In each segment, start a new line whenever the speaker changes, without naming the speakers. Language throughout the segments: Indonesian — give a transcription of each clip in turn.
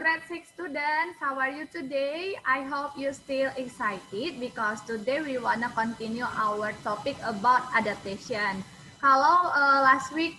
grade 6 students, how are you today? I hope you still excited because today we wanna continue our topic about adaptation. Kalau last week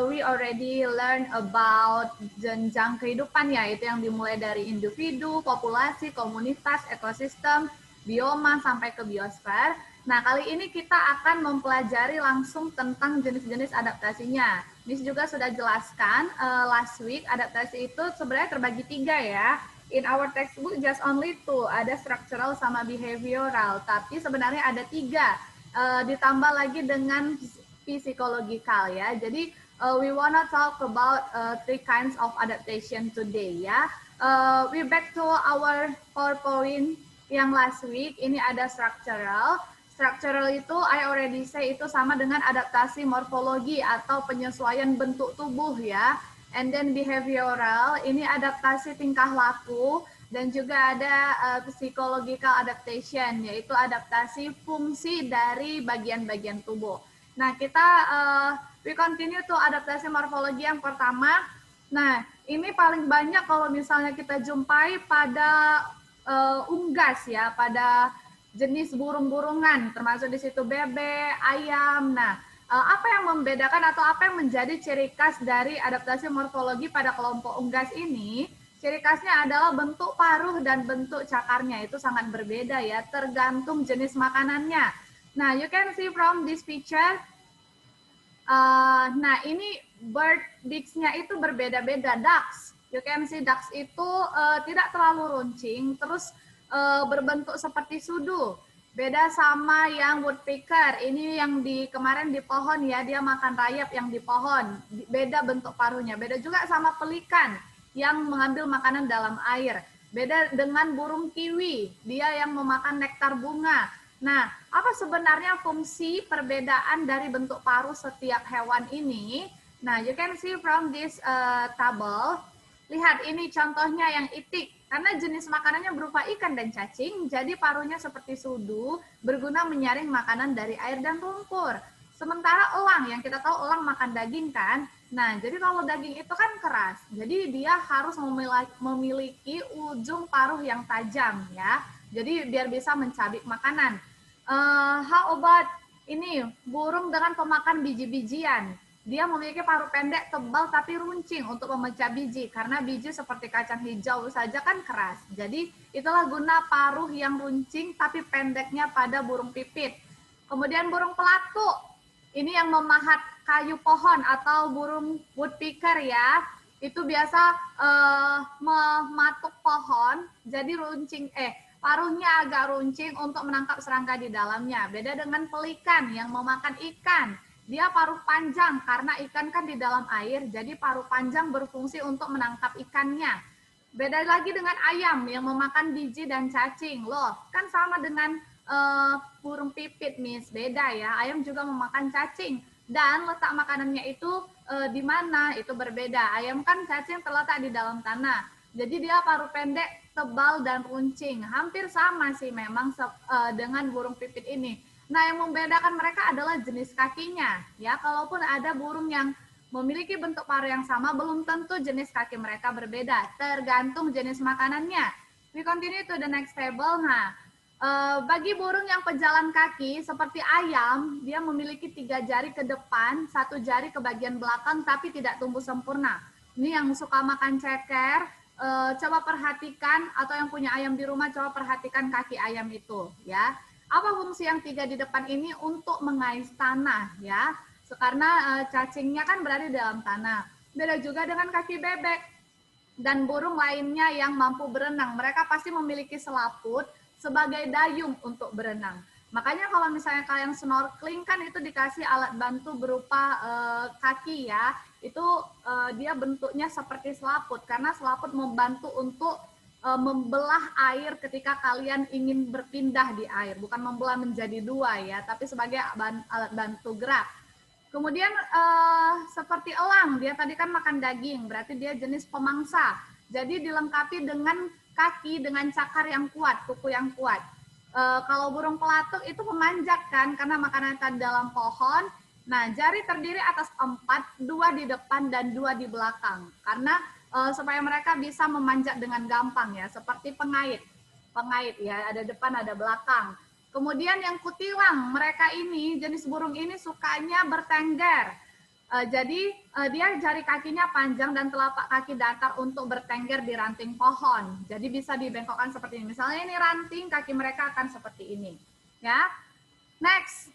we already learn about jenjang kehidupan ya, itu yang dimulai dari individu, populasi, komunitas, ekosistem, bioma sampai ke biosfer. Nah, kali ini kita akan mempelajari langsung tentang jenis-jenis adaptasinya. Miss juga sudah jelaskan last week adaptasi itu sebenarnya terbagi 3 ya. In our textbook just only 2, ada structural sama behavioral. Tapi sebenarnya ada 3, ditambah lagi dengan physiological ya. Jadi we wanna talk about 3 kinds of adaptation today ya. We back to our PowerPoint yang last week. Ini ada structural. Structural itu, I already say, itu sama dengan adaptasi morfologi atau penyesuaian bentuk tubuh ya. And then behavioral, ini adaptasi tingkah laku. Dan juga ada psychological adaptation, yaitu adaptasi fungsi dari bagian-bagian tubuh. Nah, kita we continue to adaptasi morfologi yang pertama. Nah, ini paling banyak kalau misalnya kita jumpai pada unggas ya, pada jenis burung-burungan, termasuk di situ bebek, ayam. Nah, apa yang membedakan atau apa yang menjadi ciri khas dari adaptasi morfologi pada kelompok unggas ini? Ciri khasnya adalah bentuk paruh dan bentuk cakarnya itu sangat berbeda ya, tergantung jenis makanannya. Nah, you can see from this picture. Nah, ini bird beaks-nya itu berbeda-beda. Ducks, you can see ducks itu tidak terlalu runcing, terus berbentuk seperti sudu. Beda sama yang woodpecker. Ini yang kemarin di pohon ya, dia makan rayap yang di pohon. Beda bentuk paruhnya. Beda juga sama pelikan yang mengambil makanan dalam air. Beda dengan burung kiwi, dia yang memakan nektar bunga. Nah, apa sebenarnya fungsi perbedaan dari bentuk paruh setiap hewan ini? Nah, you can see from this table. Lihat ini contohnya yang itik. Karena jenis makanannya berupa ikan dan cacing, jadi paruhnya seperti sudu, berguna menyaring makanan dari air dan lumpur. Sementara elang, yang kita tahu elang makan daging kan, nah jadi kalau daging itu kan keras, jadi dia harus memiliki ujung paruh yang tajam ya, jadi biar bisa mencabik makanan. How about ini, burung dengan pemakan biji-bijian. Dia memiliki paruh pendek, tebal, tapi runcing untuk memecah biji. Karena biji seperti kacang hijau saja kan keras. Jadi itulah guna paruh yang runcing, tapi pendeknya pada burung pipit. Kemudian burung pelatuk. Ini yang memahat kayu pohon atau burung woodpecker ya. Itu biasa mematuk pohon, jadi paruhnya agak runcing untuk menangkap serangga di dalamnya. Beda dengan pelikan yang memakan ikan. Dia paruh panjang karena ikan kan di dalam air, jadi paruh panjang berfungsi untuk menangkap ikannya. Beda lagi dengan ayam yang memakan biji dan cacing. Loh, kan sama dengan burung pipit, Miss. Beda ya, ayam juga memakan cacing. Dan letak makanannya itu di mana? Itu berbeda. Ayam kan cacing terletak di dalam tanah. Jadi dia paruh pendek, tebal, dan runcing. Hampir sama sih memang dengan burung pipit ini. Nah, yang membedakan mereka adalah jenis kakinya. Ya, kalaupun ada burung yang memiliki bentuk paruh yang sama, belum tentu jenis kaki mereka berbeda, tergantung jenis makanannya. We continue to the next table. Nah, bagi burung yang pejalan kaki seperti ayam, dia memiliki 3 jari ke depan, 1 jari ke bagian belakang, tapi tidak tumbuh sempurna. Ini yang suka makan ceker, coba perhatikan, atau yang punya ayam di rumah, coba perhatikan kaki ayam itu, ya. Apa fungsi yang 3 di depan ini? Untuk mengais tanah ya, karena cacingnya kan berada di dalam tanah. Beda juga dengan kaki bebek dan burung lainnya yang mampu berenang. Mereka pasti memiliki selaput sebagai dayung untuk berenang. Makanya kalau misalnya kalian snorkeling kan itu dikasih alat bantu berupa kaki ya, itu dia bentuknya seperti selaput karena selaput membantu untuk membelah air ketika kalian ingin berpindah di air, bukan membelah menjadi 2 ya, tapi sebagai alat bantu gerak. Kemudian seperti elang, dia tadi kan makan daging, berarti dia jenis pemangsa. Jadi dilengkapi dengan kaki dengan cakar yang kuat, kuku yang kuat. Kalau burung pelatuk itu memanjat kan, karena makanan di dalam pohon. Nah, jari terdiri atas 4, 2 di depan dan 2 di belakang. Karena supaya mereka bisa memanjat dengan gampang ya, seperti pengait. Pengait ya, ada depan ada belakang. Kemudian yang kutilang, mereka ini jenis burung ini sukanya bertengger. Jadi dia jari kakinya panjang dan telapak kaki datar untuk bertengger di ranting pohon. Jadi bisa dibengkokkan seperti ini. Misalnya ini ranting, kaki mereka akan seperti ini. Ya. Next.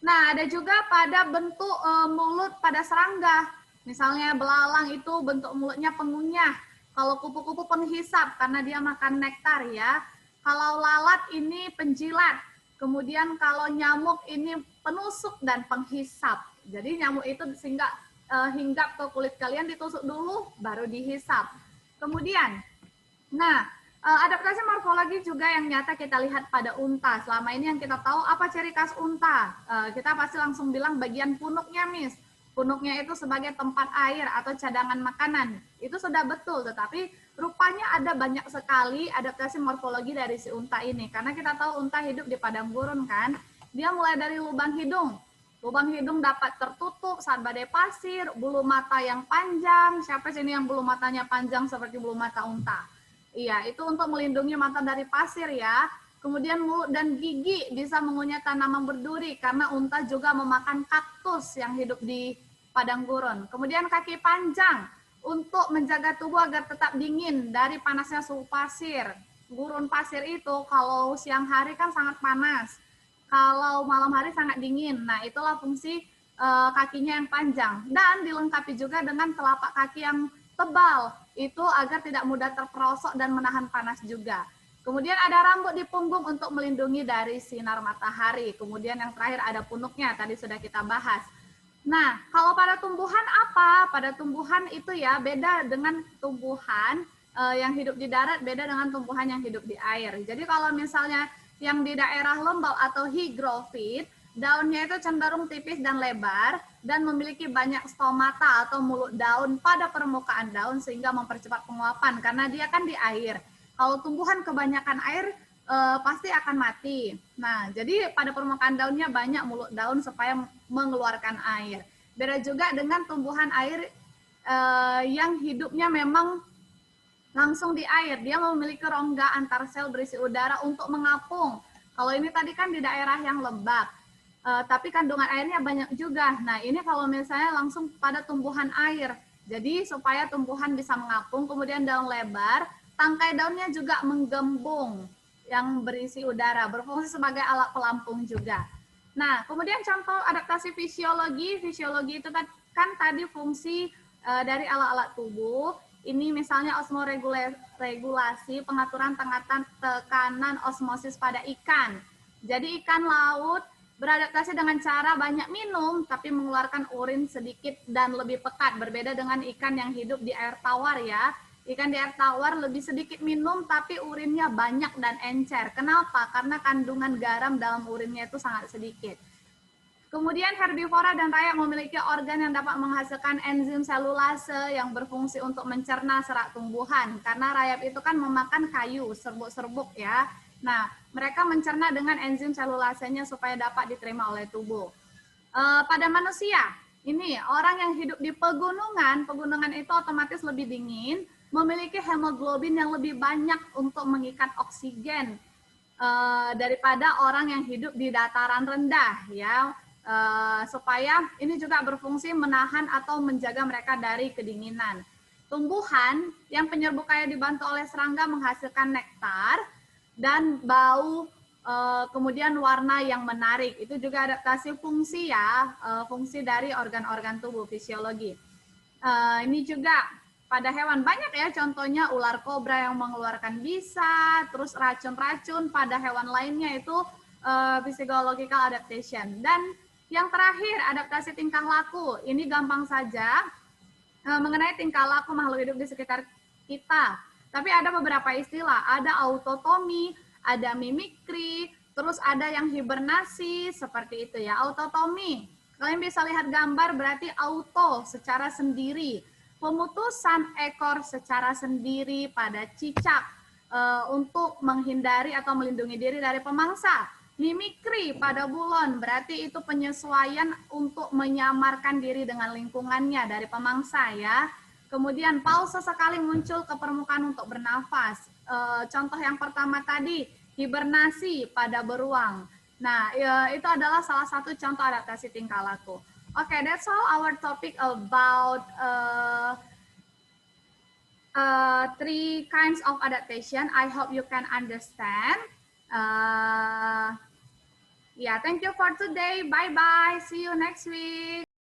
Nah, ada juga pada bentuk mulut pada serangga. Misalnya belalang itu bentuk mulutnya pengunyah. Kalau kupu-kupu penghisap karena dia makan nektar ya. Kalau lalat ini penjilat. Kemudian kalau nyamuk ini penusuk dan penghisap. Jadi nyamuk itu sehingga hinggap ke kulit kalian, ditusuk dulu baru dihisap. Kemudian, nah, adaptasi morfologi juga yang nyata kita lihat pada unta. Selama ini yang kita tahu apa ciri khas unta? Kita pasti langsung bilang bagian punuknya, Miss. Punuknya itu sebagai tempat air atau cadangan makanan. Itu sudah betul, tetapi rupanya ada banyak sekali adaptasi morfologi dari si unta ini. Karena kita tahu unta hidup di padang gurun kan. Dia mulai dari lubang hidung. Lubang hidung dapat tertutup saat badai pasir, bulu mata yang panjang. Siapa sini yang bulu matanya panjang seperti bulu mata unta? Iya, itu untuk melindungi mata dari pasir ya. Kemudian mulut dan gigi bisa mengunyah tanaman berduri karena unta juga memakan kaktus yang hidup di padang gurun. Kemudian kaki panjang untuk menjaga tubuh agar tetap dingin dari panasnya suhu pasir. Gurun pasir itu kalau siang hari kan sangat panas. Kalau malam hari sangat dingin. Nah, itulah fungsi kakinya yang panjang. Dan dilengkapi juga dengan telapak kaki yang tebal. Itu agar tidak mudah terperosok dan menahan panas juga. Kemudian ada rambut di punggung untuk melindungi dari sinar matahari. Kemudian yang terakhir ada punuknya, tadi sudah kita bahas. Nah, kalau pada tumbuhan apa? Pada tumbuhan itu ya beda dengan tumbuhan yang hidup di darat, beda dengan tumbuhan yang hidup di air. Jadi kalau misalnya yang di daerah lembab atau hygrofit, daunnya itu cenderung tipis dan lebar dan memiliki banyak stomata atau mulut daun pada permukaan daun sehingga mempercepat penguapan karena dia kan di air. Kalau tumbuhan kebanyakan air pasti akan mati. Nah, jadi pada permukaan daunnya banyak mulut daun supaya mengeluarkan air. Beda juga dengan tumbuhan air yang hidupnya memang langsung di air. Dia memiliki rongga antar sel berisi udara untuk mengapung. Kalau ini tadi kan di daerah yang lembab. Tapi kandungan airnya banyak juga. Nah, ini kalau misalnya langsung pada tumbuhan air. Jadi supaya tumbuhan bisa mengapung, kemudian daun lebar, tangkai daunnya juga menggembung yang berisi udara, berfungsi sebagai alat pelampung juga. Nah, kemudian contoh adaptasi fisiologi. Fisiologi itu kan tadi fungsi dari alat-alat tubuh. Ini misalnya osmoregulasi, pengaturan tekanan osmosis pada ikan. Jadi ikan laut beradaptasi dengan cara banyak minum, tapi mengeluarkan urin sedikit dan lebih pekat. Berbeda dengan ikan yang hidup di air tawar ya. Ikan di air tawar lebih sedikit minum, tapi urinnya banyak dan encer. Kenapa? Karena kandungan garam dalam urinnya itu sangat sedikit. Kemudian herbivora dan rayap memiliki organ yang dapat menghasilkan enzim selulase yang berfungsi untuk mencerna serat tumbuhan. Karena rayap itu kan memakan kayu, serbuk-serbuk ya. Nah, mereka mencerna dengan enzim selulasenya supaya dapat diterima oleh tubuh. Pada manusia, ini orang yang hidup di pegunungan itu otomatis lebih dingin, memiliki hemoglobin yang lebih banyak untuk mengikat oksigen daripada orang yang hidup di dataran rendah ya. Supaya ini juga berfungsi menahan atau menjaga mereka dari kedinginan. Tumbuhan yang penyerbup kaya dibantu oleh serangga menghasilkan nektar dan bau, kemudian warna yang menarik. Itu juga adaptasi fungsi ya, fungsi dari organ-organ tubuh, fisiologi. Ini juga pada hewan banyak ya, contohnya ular kobra yang mengeluarkan bisa, terus racun-racun pada hewan lainnya itu physiological adaptation. Dan yang terakhir, adaptasi tingkah laku. Ini gampang saja mengenai tingkah laku makhluk hidup di sekitar kita. Tapi ada beberapa istilah, ada autotomi, ada mimikri, terus ada yang hibernasi, seperti itu ya. Autotomi, kalian bisa lihat gambar berarti auto, secara sendiri. Pemutusan ekor secara sendiri pada cicak untuk menghindari atau melindungi diri dari pemangsa. Mimikri pada bulon, berarti itu penyesuaian untuk menyamarkan diri dengan lingkungannya dari pemangsa ya. Kemudian paus sesekali muncul ke permukaan untuk bernafas. Contoh yang pertama tadi, hibernasi pada beruang. Nah, itu adalah salah satu contoh adaptasi tingkah laku. Okay, that's all our topic about 3 kinds of adaptation. I hope you can understand. Yeah, thank you for today. Bye-bye. See you next week.